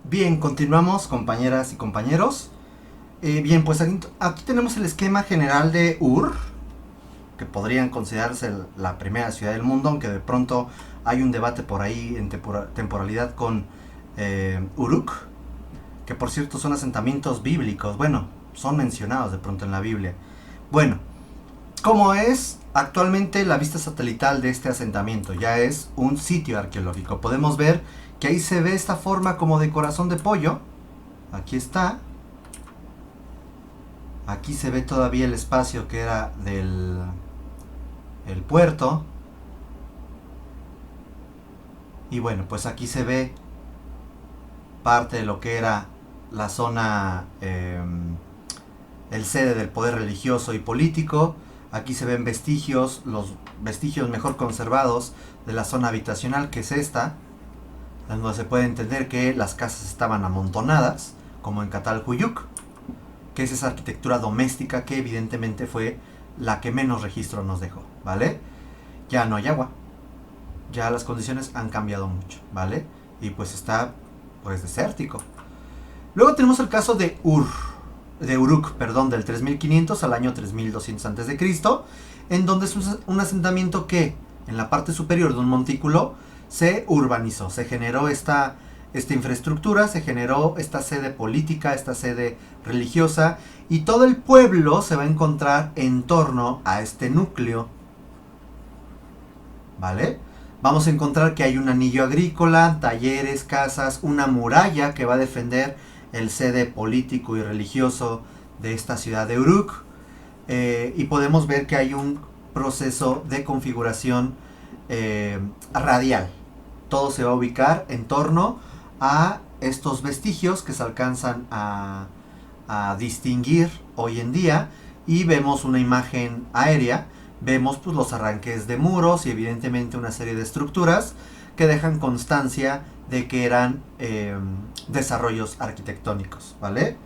Bien, continuamos, compañeras y compañeros. Bien, pues aquí tenemos el esquema general de Ur, que podrían considerarse la primera ciudad del mundo, aunque de pronto hay un debate por ahí en temporalidad con Uruk, que por cierto son asentamientos bíblicos. Bueno, son mencionados de pronto en la Biblia. Bueno, ¿cómo es actualmente la vista satelital de este asentamiento? Ya es un sitio arqueológico. Podemos ver que ahí se ve esta forma como de corazón de pollo. Aquí está. Aquí se ve todavía el espacio que era del el puerto. Y bueno, pues aquí se ve parte de lo que era la zona, el sede del poder religioso y político. Aquí se ven vestigios, los vestigios mejor conservados de la zona habitacional, que es esta, donde se puede entender que las casas estaban amontonadas, como en Catalhuyuk, que es esa arquitectura doméstica que evidentemente fue la que menos registro nos dejó, ¿vale? Ya no hay agua, ya las condiciones han cambiado mucho, ¿vale? Y pues está, pues, desértico. Luego tenemos el caso de Uruk, perdón, del 3500 al año 3200 a.C., en donde es un asentamiento que, en la parte superior de un montículo, se urbanizó, se generó esta infraestructura, se generó esta sede política, esta sede religiosa, y todo el pueblo se va a encontrar en torno a este núcleo, ¿vale? Vamos a encontrar que hay un anillo agrícola, talleres, casas, una muralla que va a defender el sede político y religioso de esta ciudad de Uruk, y podemos ver que hay un proceso de configuración radial. Todo se va a ubicar en torno a estos vestigios que se alcanzan a distinguir hoy en día, y vemos una imagen aérea, vemos pues los arranques de muros y evidentemente una serie de estructuras que dejan constancia de que eran desarrollos arquitectónicos, ¿vale?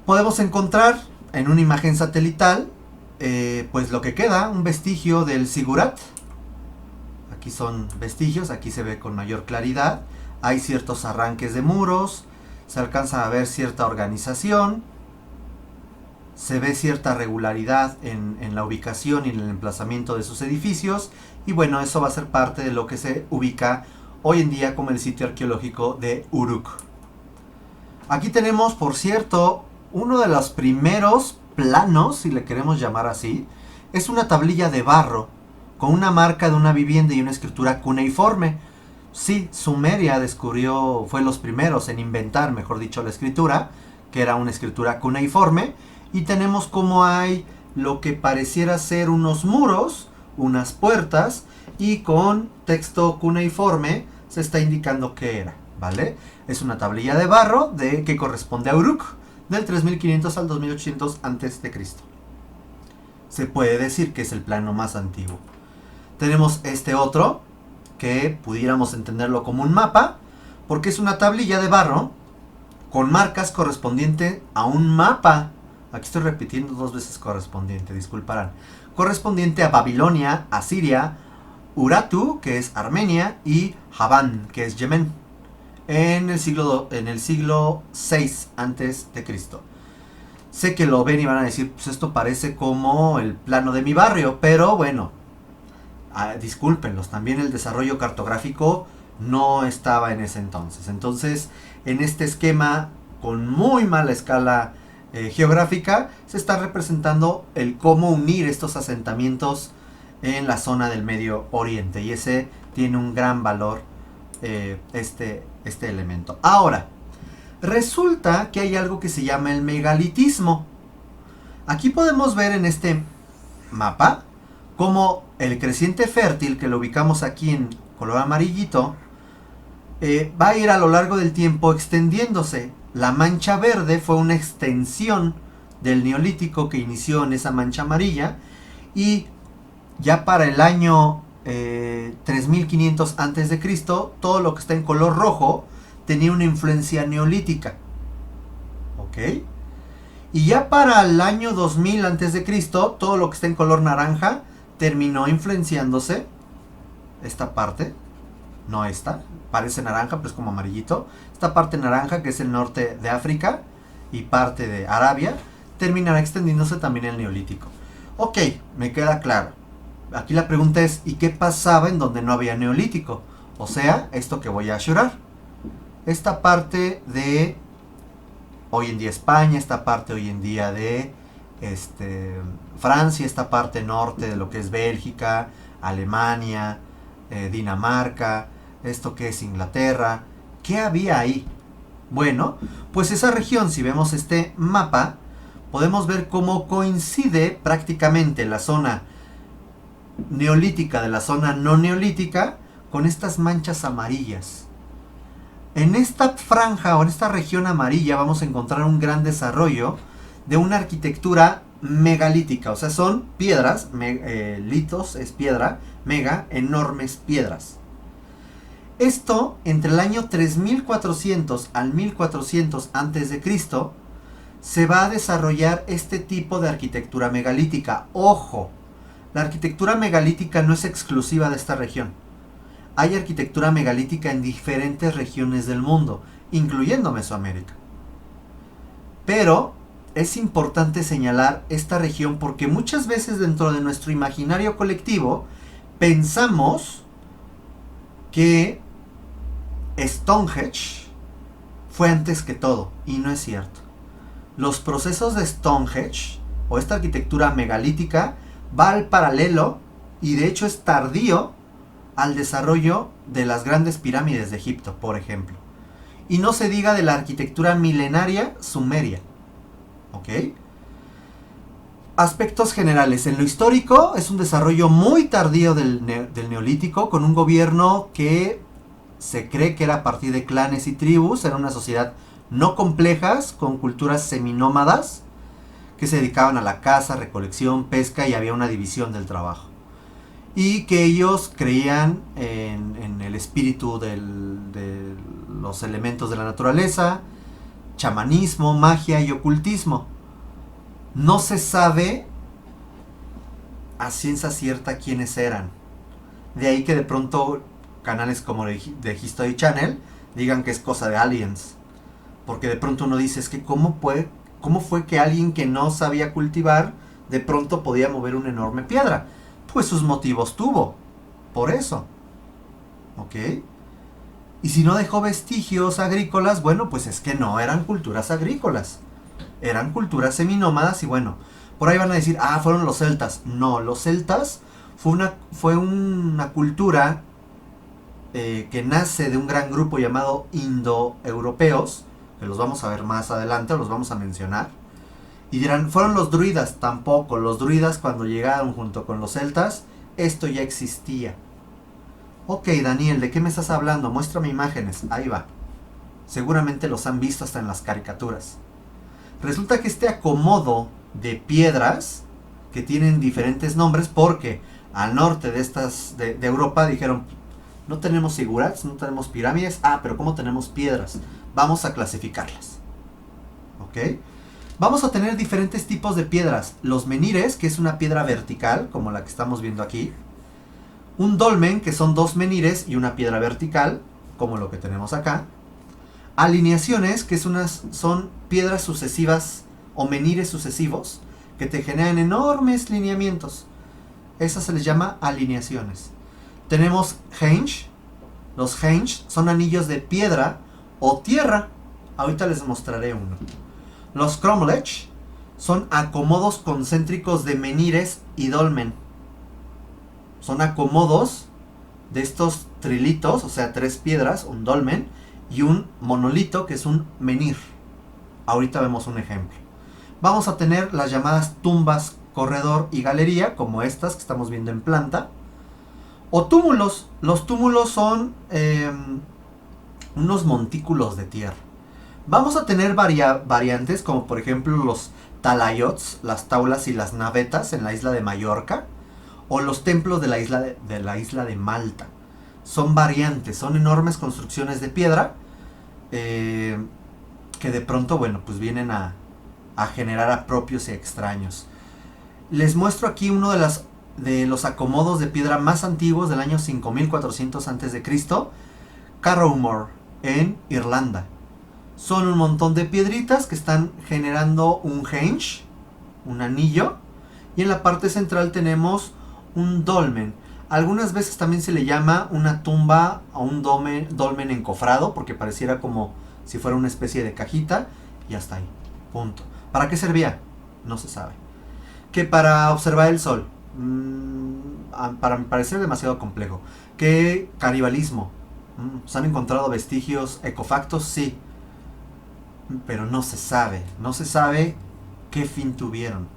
Podemos encontrar en una imagen satelital pues lo que queda, un vestigio del Sigurat. Aquí son vestigios, aquí se ve con mayor claridad. Hay ciertos arranques de muros, se alcanza a ver cierta organización, se ve cierta regularidad en la ubicación y en el emplazamiento de sus edificios, y bueno, eso va a ser parte de lo que se ubica hoy en día como el sitio arqueológico de Uruk. Aquí tenemos, por cierto, uno de los primeros planos, si le queremos llamar así. Es una tablilla de barro con una marca de una vivienda y una escritura cuneiforme. Sí, Sumeria fue los primeros en inventar, mejor dicho, la escritura, que era una escritura cuneiforme, y tenemos como hay lo que pareciera ser unos muros, unas puertas, y con texto cuneiforme se está indicando qué era, ¿vale? Es una tablilla de barro que corresponde a Uruk, del 3500 al 2800 a.C. Se puede decir que es el plano más antiguo. Tenemos este otro, que pudiéramos entenderlo como un mapa, porque es una tablilla de barro con marcas correspondiente a un mapa. Aquí estoy repitiendo dos veces correspondiente, disculparán. Correspondiente a Babilonia, Asiria, Urartu, que es Armenia, y Javán, que es Yemen, en el siglo VI antes de Cristo. Sé que lo ven y van a decir, pues esto parece como el plano de mi barrio, pero bueno, discúlpenlos, también el desarrollo cartográfico no estaba en ese entonces. Entonces, en este esquema con muy mala escala geográfica, se está representando el cómo unir estos asentamientos en la zona del Medio Oriente, y ese tiene un gran valor, este elemento. Ahora, resulta que hay algo que se llama el megalitismo. Aquí podemos ver en este mapa como el creciente fértil, que lo ubicamos aquí en color amarillito, va a ir a lo largo del tiempo extendiéndose. La mancha verde fue una extensión del neolítico que inició en esa mancha amarilla, y ya para el año 3500 a.C., todo lo que está en color rojo tenía una influencia neolítica. ¿Ok? Y ya para el año 2000 a.C., todo lo que está en color naranja terminó influenciándose, esta parte no esta, parece naranja, pero es como amarillito. Esta parte naranja, que es el norte de África y parte de Arabia, terminará extendiéndose también en el Neolítico. Ok, me queda claro. Aquí la pregunta es, ¿y qué pasaba en donde no había Neolítico? O sea, esto que voy a ashurar. Esta parte de hoy en día España, esta parte hoy en día de Francia, esta parte norte de lo que es Bélgica, Alemania, Dinamarca, esto que es Inglaterra. ¿Qué había ahí? Bueno, pues esa región, si vemos este mapa, podemos ver cómo coincide prácticamente la zona neolítica de la zona no neolítica con estas manchas amarillas. En esta franja o en esta región amarilla vamos a encontrar un gran desarrollo de una arquitectura megalítica, o sea, son piedras, litos es piedra, mega, enormes piedras. Esto entre el año 3400 al 1400 a.C. se va a desarrollar este tipo de arquitectura megalítica. Ojo, la arquitectura megalítica no es exclusiva de esta región. Hay arquitectura megalítica en diferentes regiones del mundo, incluyendo Mesoamérica. Pero es importante señalar esta región porque muchas veces dentro de nuestro imaginario colectivo pensamos que Stonehenge fue antes que todo, y no es cierto. Los procesos de Stonehenge o esta arquitectura megalítica va al paralelo y de hecho es tardío al desarrollo de las grandes pirámides de Egipto, por ejemplo. Y no se diga de la arquitectura milenaria sumeria. ¿Ok? Aspectos generales. En lo histórico es un desarrollo muy tardío del Neolítico, con un gobierno que se cree que era a partir de clanes y tribus. Era una sociedad no complejas, con culturas seminómadas, que se dedicaban a la caza, recolección, pesca y había una división del trabajo. Y que ellos creían en el espíritu de los elementos de la naturaleza, chamanismo, magia y ocultismo. No se sabe a ciencia cierta quiénes eran. De ahí que de pronto canales como de History Channel digan que es cosa de aliens. Porque de pronto uno dice, es que ¿cómo fue que alguien que no sabía cultivar de pronto podía mover una enorme piedra? Pues sus motivos tuvo. Por eso. ¿Ok? Y si no dejó vestigios agrícolas, bueno, pues es que no eran culturas agrícolas. Eran culturas seminómadas y bueno, por ahí van a decir, fueron los celtas. No, los celtas fue una cultura que nace de un gran grupo llamado indoeuropeos, que los vamos a ver más adelante, los vamos a mencionar. Y dirán, ¿fueron los druidas? Tampoco, los druidas cuando llegaron junto con los celtas, esto ya existía. Ok, Daniel, ¿de qué me estás hablando? Muéstrame imágenes. Ahí va. Seguramente los han visto hasta en las caricaturas. Resulta que este acomodo de piedras, que tienen diferentes nombres, porque al norte de Europa dijeron, no tenemos zigurats, no tenemos pirámides, pero ¿cómo tenemos piedras? Vamos a clasificarlas. ¿Ok? Vamos a tener diferentes tipos de piedras. Los menires, que es una piedra vertical, como la que estamos viendo aquí. Un dolmen, que son dos menires y una piedra vertical, como lo que tenemos acá. Alineaciones, que son piedras sucesivas o menires sucesivos, que te generan enormes lineamientos. Esas se les llama alineaciones. Tenemos henge. Los henge son anillos de piedra o tierra. Ahorita les mostraré uno. Los cromlech son acomodos concéntricos de menires y dolmen. Son acomodos de estos trilitos, o sea, tres piedras, un dolmen y un monolito que es un menhir. Ahorita vemos un ejemplo. Vamos a tener las llamadas tumbas, corredor y galería, como estas que estamos viendo en planta. O túmulos. Los túmulos son unos montículos de tierra. Vamos a tener variantes como por ejemplo los talayots, las taulas y las navetas en la isla de Mallorca, o los templos de la isla de Malta. Son variantes, son enormes construcciones de piedra que de pronto, bueno, pues vienen a generar apropios y extraños. Les muestro aquí uno de los acomodos de piedra más antiguos del año 5400 a.C., Carrowmore, en Irlanda. Son un montón de piedritas que están generando un henge, un anillo, y en la parte central tenemos un dolmen. Algunas veces también se le llama una tumba o un dolmen encofrado, porque pareciera como si fuera una especie de cajita, y hasta ahí, punto. ¿Para qué servía? No se sabe. Que para observar el sol, para mi parecer demasiado complejo. Que canibalismo, se han encontrado vestigios ecofactos, sí, pero no se sabe qué fin tuvieron.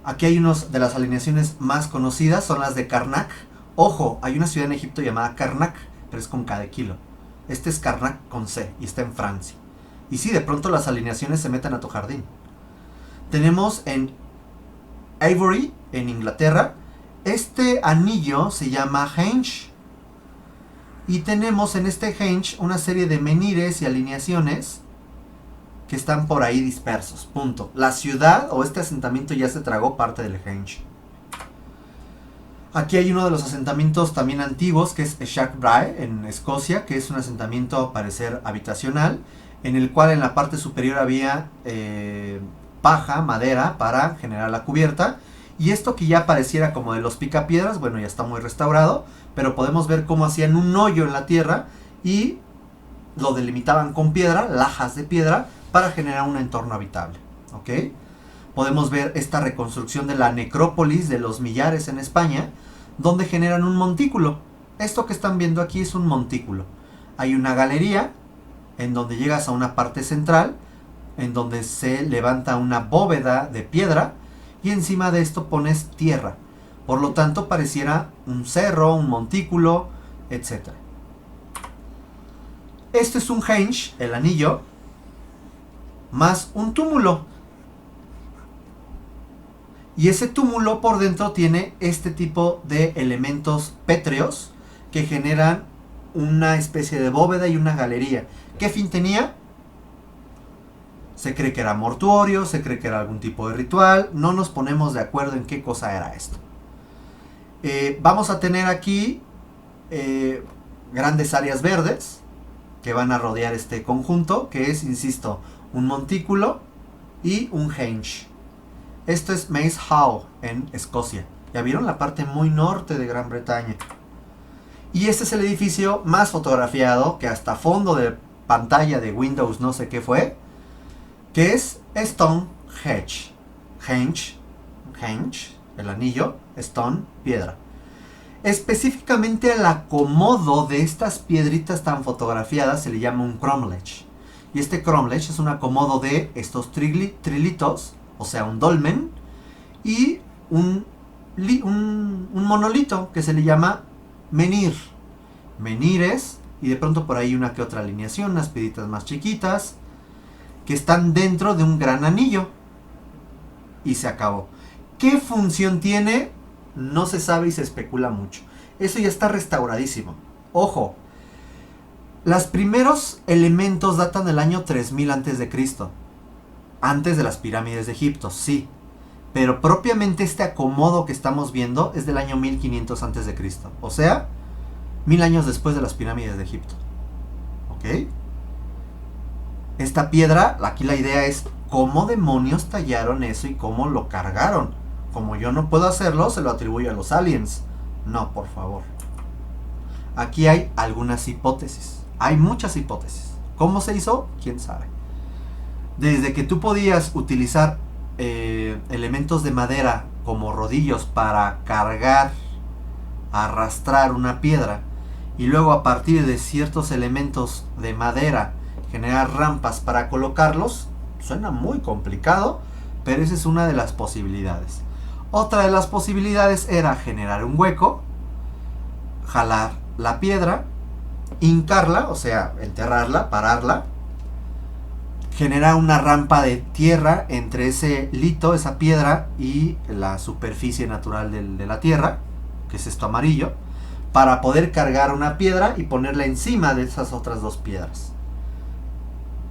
Aquí hay unas de las alineaciones más conocidas, son las de Karnak. Ojo, hay una ciudad en Egipto llamada Karnak, pero es con K de kilo. Este es Karnak con C y está en Francia. Y sí, de pronto las alineaciones se meten a tu jardín. Tenemos en Avebury, en Inglaterra, este anillo se llama henge. Y tenemos en este henge una serie de menires y alineaciones que están por ahí dispersos, punto. La ciudad o este asentamiento ya se tragó parte del henge. Aquí hay uno de los asentamientos también antiguos, que es Shackbrae, en Escocia, que es un asentamiento a parecer habitacional, en el cual en la parte superior había paja, madera, para generar la cubierta. Y esto que ya pareciera como de los picapiedras, bueno, ya está muy restaurado, pero podemos ver cómo hacían un hoyo en la tierra y lo delimitaban con piedra, lajas de piedra, para generar un entorno habitable. ¿Ok? Podemos ver esta reconstrucción de la necrópolis de los Millares en España, donde generan un montículo. Esto que están viendo aquí es un montículo. Hay una galería en donde llegas a una parte central, en donde se levanta una bóveda de piedra, y encima de esto pones tierra. Por lo tanto, pareciera un cerro, un montículo, etc. Este es un henge, el anillo, más un túmulo. Y ese túmulo por dentro tiene este tipo de elementos pétreos que generan una especie de bóveda y una galería. ¿Qué fin tenía? Se cree que era mortuorio, se cree que era algún tipo de ritual. No nos ponemos de acuerdo en qué cosa era esto. Vamos a tener aquí grandes áreas verdes que van a rodear este conjunto, que es, insisto, un montículo y un henge. Esto es Maze Hall en Escocia. Ya vieron la parte muy norte de Gran Bretaña. Y este es el edificio más fotografiado, que hasta fondo de pantalla de Windows no sé qué fue, que es Stonehenge. Henge, el anillo, stone, piedra. Específicamente al acomodo de estas piedritas tan fotografiadas se le llama un cromlech. Y este cromlech es un acomodo de estos trilitos, o sea, un dolmen, y un monolito que se le llama menhir. Menhires, y de pronto por ahí una que otra alineación, unas piedritas más chiquitas, que están dentro de un gran anillo. Y se acabó. ¿Qué función tiene? No se sabe y se especula mucho. Eso ya está restauradísimo. Ojo, los primeros elementos datan del año 3000 a.C. Antes de las pirámides de Egipto, sí. Pero propiamente este acomodo que estamos viendo es del año 1500 a.C. O sea, 1000 años después de las pirámides de Egipto. ¿Ok? Esta piedra, aquí la idea es cómo demonios tallaron eso y cómo lo cargaron. Como yo no puedo hacerlo, se lo atribuyo a los aliens. No, por favor. Aquí hay algunas hipótesis. Hay muchas hipótesis. ¿Cómo se hizo? ¿Quién sabe? Desde que tú podías utilizar elementos de madera como rodillos para cargar, arrastrar una piedra, y luego a partir de ciertos elementos de madera generar rampas para colocarlos, suena muy complicado, pero esa es una de las posibilidades. Otra de las posibilidades era generar un hueco, jalar la piedra, hincarla, o sea, enterrarla, pararla, generar una rampa de tierra entre ese lito, esa piedra, y la superficie natural de la tierra, que es esto amarillo, para poder cargar una piedra y ponerla encima de esas otras dos piedras,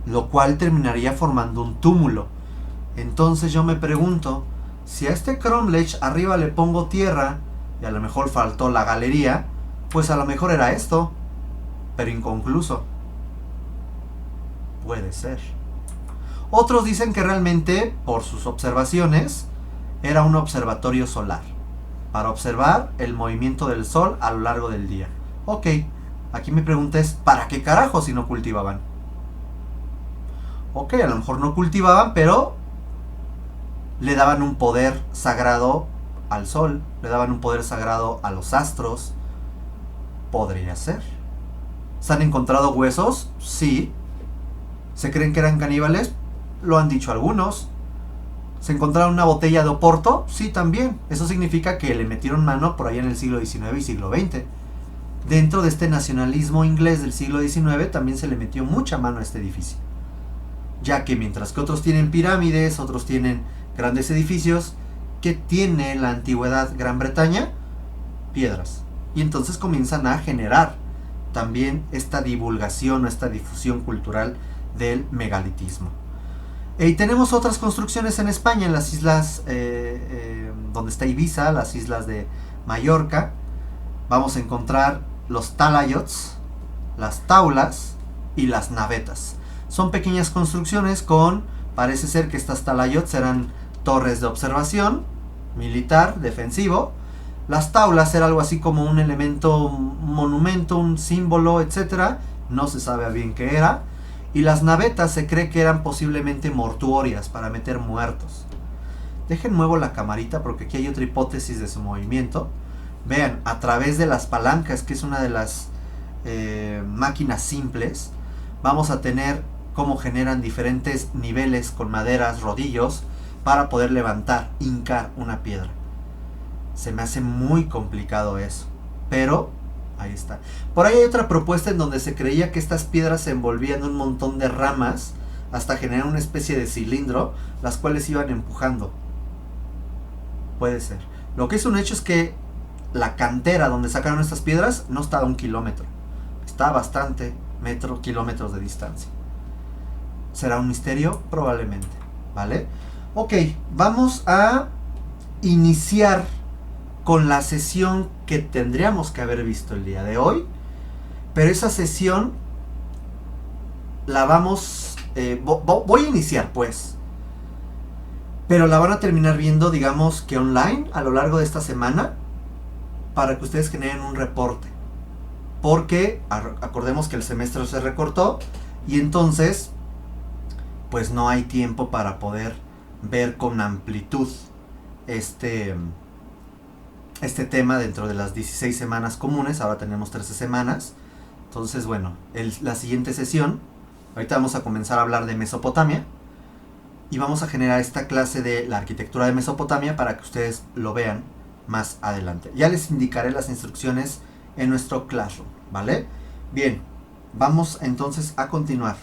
lo cual terminaría formando un túmulo. Entonces yo me pregunto, si a este cromlech arriba le pongo tierra, y a lo mejor faltó la galería, pues a lo mejor era esto. pero inconcluso. Puede ser. Otros dicen que realmente, por sus observaciones, era un observatorio solar, para observar el movimiento del sol a lo largo del día. Ok, aquí mi pregunta es, ¿para qué carajo si no cultivaban? Ok, a lo mejor no cultivaban, pero le daban un poder sagrado al sol, le daban un poder sagrado a los astros. Podría ser. ¿Se han encontrado huesos? Sí. ¿Se creen que eran caníbales? Lo han dicho algunos. ¿Se encontraron una botella de Oporto? Sí, también. Eso significa que le metieron mano por allá en el siglo XIX y siglo XX. Dentro de este nacionalismo inglés del siglo XIX también se le metió mucha mano a este edificio. Ya que mientras que otros tienen pirámides, otros tienen grandes edificios, ¿qué tiene la antigüedad Gran Bretaña? Piedras. Y entonces comienzan a generar también esta divulgación o esta difusión cultural del megalitismo. Y tenemos otras construcciones en España, en las islas donde está Ibiza, las islas de Mallorca. Vamos a encontrar los talayots, las taulas y las navetas. Son pequeñas construcciones parece ser que estas talayots eran torres de observación militar, defensivo. Las taulas era algo así como un elemento, un monumento, un símbolo, etc. No se sabe bien qué era. Y las navetas se cree que eran posiblemente mortuorias para meter muertos. Dejen muevo la camarita porque aquí hay otra hipótesis de su movimiento. Vean, a través de las palancas, que es una de las máquinas simples, vamos a tener cómo generan diferentes niveles con maderas, rodillos, para poder levantar, hincar una piedra. Se me hace muy complicado eso, pero ahí está. Por ahí hay otra propuesta en donde se creía que estas piedras se envolvían en un montón de ramas hasta generar una especie de cilindro, las cuales iban empujando. Puede ser. Lo que es un hecho es que la cantera donde sacaron estas piedras no está a 1 kilómetro. Está a bastante kilómetros de distancia. ¿Será un misterio? Probablemente. ¿Vale? Ok, vamos a iniciar con la sesión que tendríamos que haber visto el día de hoy. Pero esa sesión la vamos... voy a iniciar pues. Pero la van a terminar viendo, digamos que online, a lo largo de esta semana, para que ustedes generen un reporte. Porque acordemos que el semestre se recortó y entonces pues no hay tiempo para poder ver con amplitud este tema dentro de las 16 semanas comunes. Ahora tenemos 13 semanas. Entonces, bueno, la siguiente sesión, ahorita vamos a comenzar a hablar de Mesopotamia. Y vamos a generar esta clase de la arquitectura de Mesopotamia para que ustedes lo vean más adelante. Ya les indicaré las instrucciones en nuestro Classroom, ¿vale? Bien, vamos entonces a continuar.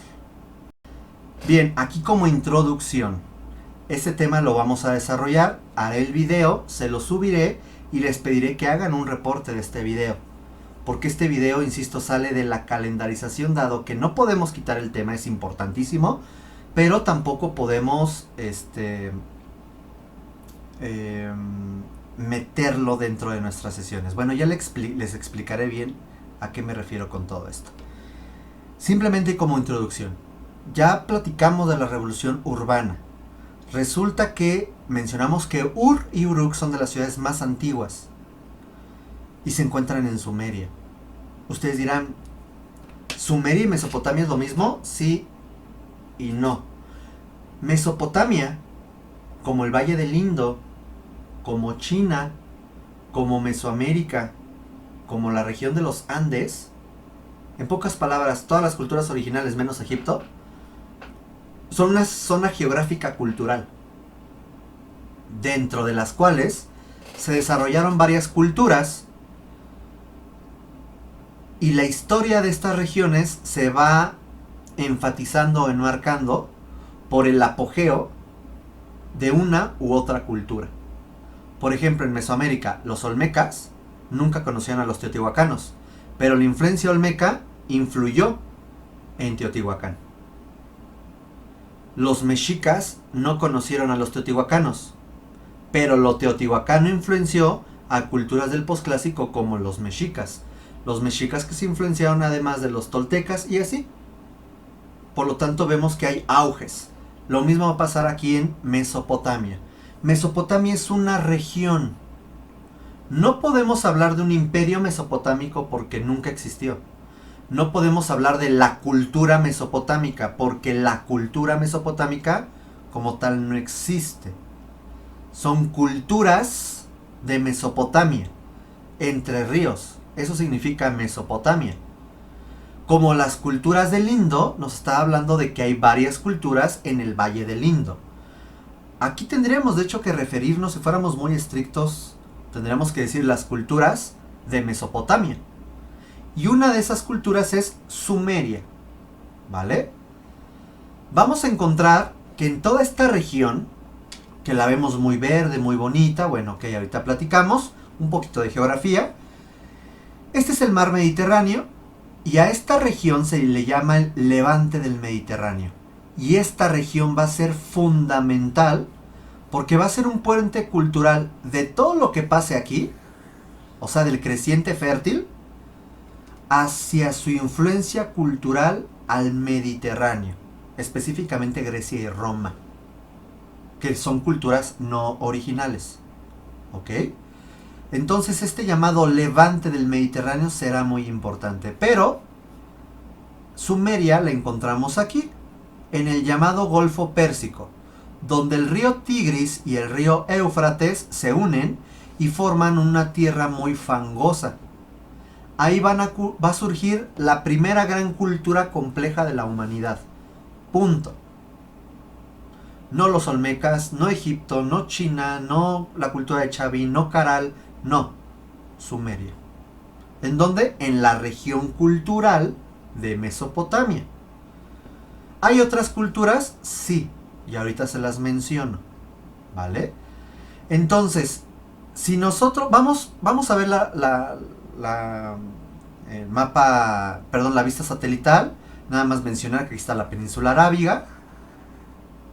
Bien, aquí como introducción, este tema lo vamos a desarrollar, haré el video, se lo subiré y les pediré que hagan un reporte de este video. Porque este video, insisto, sale de la calendarización, dado que no podemos quitar el tema, es importantísimo, pero tampoco podemos meterlo dentro de nuestras sesiones. Bueno, ya les explicaré bien a qué me refiero con todo esto. Simplemente como introducción, ya platicamos de la revolución urbana. Resulta que mencionamos que Ur y Uruk son de las ciudades más antiguas y se encuentran en Sumeria. Ustedes dirán, ¿Sumeria y Mesopotamia es lo mismo? Sí y no. Mesopotamia, como el Valle del Indo, como China, como Mesoamérica, como la región de los Andes, en pocas palabras, todas las culturas originales menos Egipto, son una zona geográfica cultural, dentro de las cuales se desarrollaron varias culturas, y la historia de estas regiones se va enfatizando o enmarcando por el apogeo de una u otra cultura. Por ejemplo, en Mesoamérica, los olmecas nunca conocían a los teotihuacanos, pero la influencia olmeca influyó en Teotihuacán. Los mexicas no conocieron a los teotihuacanos, pero lo teotihuacano influenció a culturas del posclásico como los mexicas. los mexicas que se influenciaron además de los toltecas y así. Por lo tanto vemos que hay auges. Lo mismo va a pasar aquí en Mesopotamia. Mesopotamia es una región. No podemos hablar de un imperio mesopotámico porque nunca existió. No podemos hablar de la cultura mesopotámica porque la cultura mesopotámica como tal no existe. Son culturas de Mesopotamia, entre ríos. Eso significa Mesopotamia. Como las culturas del Indo, nos está hablando de que hay varias culturas en el Valle del Indo. Aquí tendríamos de hecho que referirnos, si fuéramos muy estrictos, tendríamos que decir las culturas de Mesopotamia. Y una de esas culturas es Sumeria, ¿vale? Vamos a encontrar que en toda esta región, que la vemos muy verde, muy bonita, bueno, que ahorita platicamos, un poquito de geografía. Este es el mar Mediterráneo, y a esta región se le llama el Levante del Mediterráneo. Y esta región va a ser fundamental porque va a ser un puente cultural de todo lo que pase aquí, o sea, del creciente fértil, hacia su influencia cultural al Mediterráneo, específicamente Grecia y Roma, que son culturas no originales. ¿Ok? Entonces este llamado Levante del Mediterráneo será muy importante. Pero Sumeria la encontramos aquí, en el llamado Golfo Pérsico, donde el río Tigris y el río Éufrates se unen y forman una tierra muy fangosa. Ahí va a surgir la primera gran cultura compleja de la humanidad. Punto. No los olmecas, no Egipto, no China, no la cultura de Chavín, no Caral, no. Sumeria. ¿En dónde? En la región cultural de Mesopotamia. ¿Hay otras culturas? Sí. Y ahorita se las menciono. ¿Vale? Entonces, si nosotros... Vamos a ver el mapa, perdón, la vista satelital. Nada más mencionar que aquí está la península arábiga,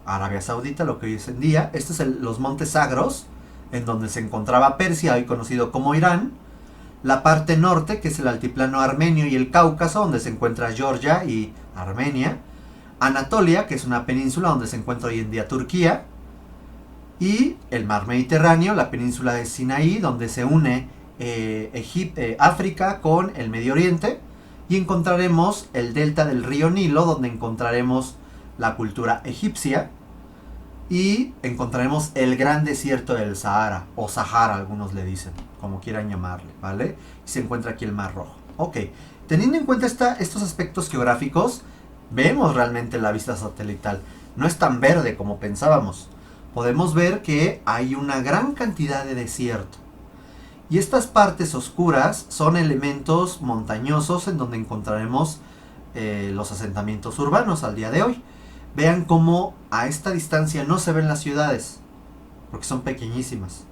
Arabia Saudita, lo que hoy es en día. Estos son los montes Zagros, en donde se encontraba Persia, hoy conocido como Irán. La parte norte, que es el altiplano armenio y el Cáucaso, donde se encuentra Georgia y Armenia. Anatolia, que es una península donde se encuentra hoy en día Turquía. Y el mar Mediterráneo, la península de Sinaí, donde se une África con el Medio Oriente. Y encontraremos el delta del río Nilo, donde encontraremos la cultura egipcia. Y encontraremos el gran desierto del Sahara, o Sahara algunos le dicen, como quieran llamarle, ¿vale? Y se encuentra aquí el Mar Rojo. Ok, teniendo en cuenta estos aspectos geográficos, vemos realmente la vista satelital. No es tan verde como pensábamos. Podemos ver que hay una gran cantidad de desierto. Y estas partes oscuras son elementos montañosos en donde encontraremos los asentamientos urbanos al día de hoy. Vean cómo a esta distancia no se ven las ciudades, porque son pequeñísimas.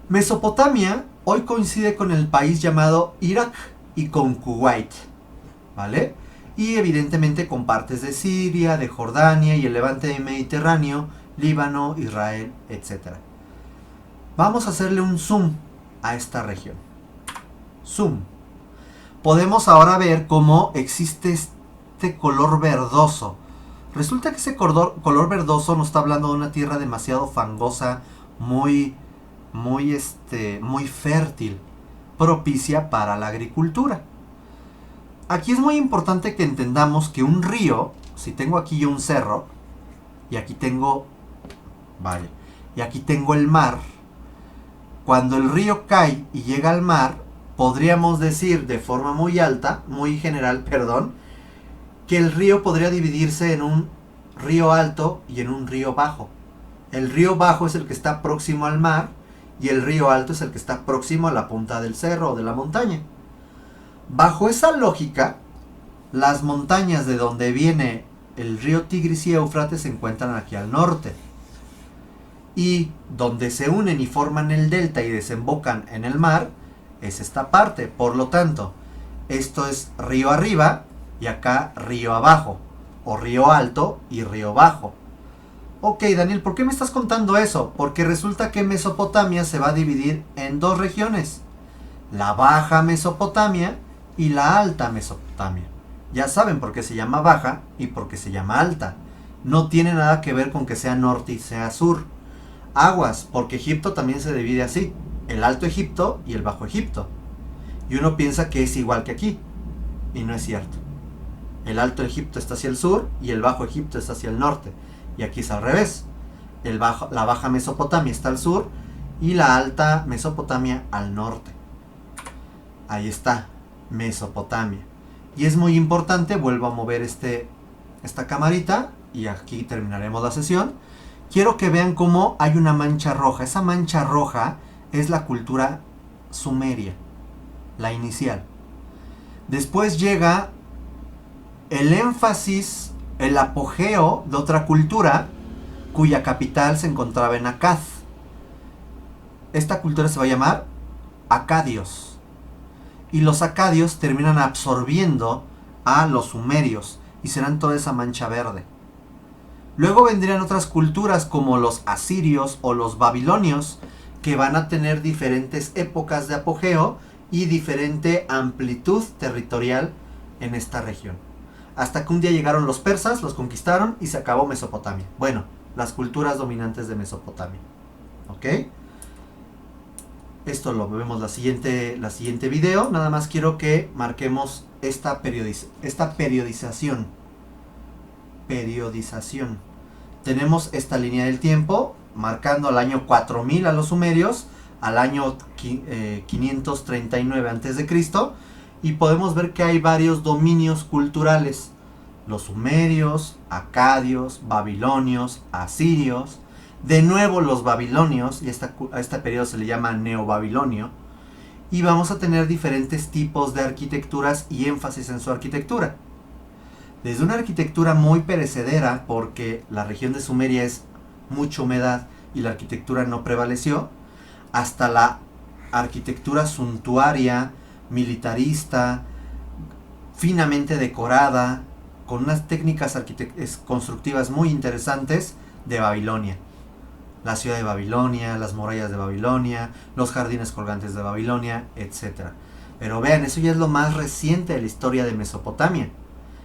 Mesopotamia hoy coincide con el país llamado Irak y con Kuwait, ¿vale? Y evidentemente con partes de Siria, de Jordania y el levante del Mediterráneo, Líbano, Israel, etc. Vamos a hacerle un zoom a esta región. Zoom. Podemos ahora ver cómo existe este color verdoso. Resulta que ese color verdoso nos está hablando de una tierra demasiado fangosa, muy fértil, propicia para la agricultura. Aquí es muy importante que entendamos que un río, si tengo aquí yo un cerro, y aquí tengo, y aquí tengo el mar, cuando el río cae y llega al mar, podríamos decir de forma muy general, que el río podría dividirse en un río alto y en un río bajo. El río bajo es el que está próximo al mar y el río alto es el que está próximo a la punta del cerro o de la montaña. Bajo esa lógica, las montañas de donde viene el río Tigris y Éufrates se encuentran aquí al norte. Y donde se unen y forman el delta y desembocan en el mar es esta parte. Por lo tanto, esto es río arriba y acá río abajo, o río alto y río bajo. Ok, Daniel, ¿por qué me estás contando eso? Porque resulta que Mesopotamia se va a dividir en dos regiones. la Baja Mesopotamia y la Alta Mesopotamia. Ya saben por qué se llama baja y por qué se llama alta. No tiene nada que ver con que sea norte y sea sur. Aguas, porque Egipto también se divide así: el Alto Egipto y el Bajo Egipto. Y uno piensa que es igual que aquí, y no es cierto. El Alto Egipto está hacia el sur y el Bajo Egipto está hacia el norte. Y aquí es al revés. La Baja Mesopotamia está al sur y la Alta Mesopotamia al norte. Ahí está, Mesopotamia. Y es muy importante, vuelvo a mover esta camarita y aquí terminaremos la sesión. Quiero que vean cómo hay una mancha roja. Esa mancha roja es la cultura sumeria, la inicial. Después llega el énfasis, el apogeo de otra cultura cuya capital se encontraba en Akkad. Esta cultura se va a llamar acadios. Y los acadios terminan absorbiendo a los sumerios y serán toda esa mancha verde. Luego vendrían otras culturas como los asirios o los babilonios, que van a tener diferentes épocas de apogeo y diferente amplitud territorial en esta región. Hasta que un día llegaron los persas, los conquistaron y se acabó Mesopotamia. Bueno, las culturas dominantes de Mesopotamia. ¿Ok? Esto lo vemos la siguiente video. Nada más quiero que marquemos esta periodización. Tenemos esta línea del tiempo marcando al año 4000 a los sumerios, al año 539 a.C. y podemos ver que hay varios dominios culturales: los sumerios, acadios, babilonios, asirios, de nuevo los babilonios, y a este periodo se le llama neobabilonio, y vamos a tener diferentes tipos de arquitecturas y énfasis en su arquitectura. Desde una arquitectura muy perecedera, porque la región de Sumeria es mucha humedad y la arquitectura no prevaleció, hasta la arquitectura suntuaria, militarista, finamente decorada, con unas técnicas constructivas muy interesantes de Babilonia. La ciudad de Babilonia, las murallas de Babilonia, los jardines colgantes de Babilonia, etc. Pero vean, eso ya es lo más reciente de la historia de Mesopotamia,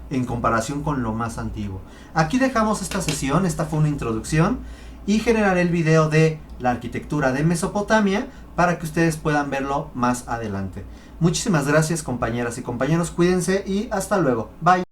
en comparación con lo más antiguo. Aquí dejamos esta sesión, esta fue una introducción, y generaré el video de la arquitectura de Mesopotamia para que ustedes puedan verlo más adelante. Muchísimas gracias, compañeras y compañeros, cuídense y hasta luego. Bye.